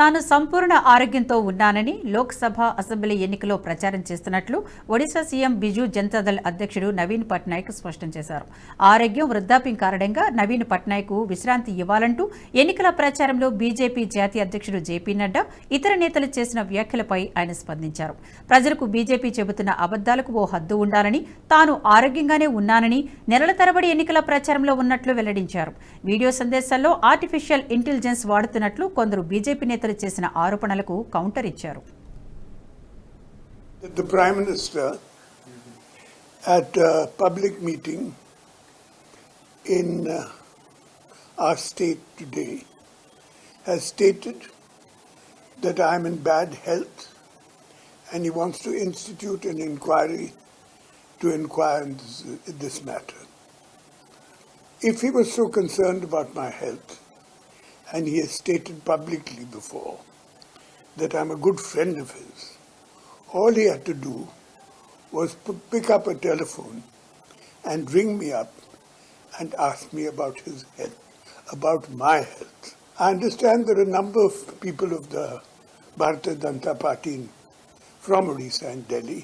తాను సంపూర్ణ ఆరోగ్యంతో ఉన్నానని లోక్సభ అసెంబ్లీ ఎన్నికల్లో ప్రచారం చేస్తున్నట్లు ఒడిశా సీఎం బిజు జనతాదళ్ అధ్యక్షుడు నవీన్ పట్నాయక్ స్పష్టం చేశారు. ఆరోగ్యం వృద్ధాప్యం కారణంగా నవీన్ పట్నాయక్ విశ్రాంతి ఇవ్వాలంటూ ఎన్నికల ప్రచారంలో బీజేపీ జాతీయ అధ్యక్షుడు జేపీ నడ్డా ఇతర నేతలు చేసిన వ్యాఖ్యలపై ఆయన స్పందించారు. ప్రజలకు బీజేపీ చెబుతున్న అబద్దాలకు ఓ హద్దు ఉండాలని, తాను ఆరోగ్యంగానే ఉన్నానని నెలల తరబడి ఎన్నికల ప్రచారంలో ఉన్నట్లు వెల్లడించారు. వీడియో సందేశాల్లో ఆర్టిఫిషియల్ ఇంటెలిజెన్స్ వాడుతున్నట్లు కొందరు బీజేపీ నేతలు చేసిన ఆరోపణలకు కౌంటర్ ఇచ్చారు. The Prime Minister at a public meeting in our state today has stated that I am in bad health and he wants to institute an inquiry to inquire in this matter. If he was so concerned about my health, and he has stated publicly before that I'm a good friend of his, all he had to do was pick up a telephone and ring me up and ask me about his health, about my health. I understand there are a number of people of the Bharatiya Janata Party from Odisha and Delhi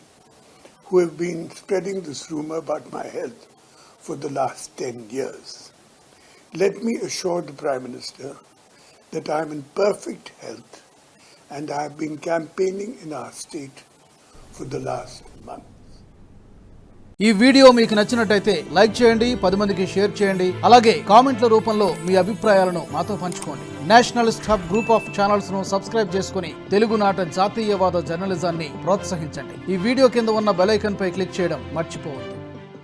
who have been spreading this rumor about my health for the last 10 years. Let me assure the Prime Minister that I am in perfect health and I have been campaigning in our state for the last month. ఈ video మీకు నచ్చినట్టయితే like చేయండి, 10 మందికి share చేయండి. అలాగే కామెంట్ల రూపంలో మీ అభిప్రాయాలను మాతో పంచుకోండి. Nationalist hub group of channels ను సబ్స్క్రైబ్ చేసుకుని తెలుగునాట జాతీయవాద జర్నలిజాన్ని ప్రోత్సహించండి. ఈ వీడియో కింద ఉన్న బెల్ ఐకాన్ పై క్లిక్ చేయడం మర్చిపోవద్దు.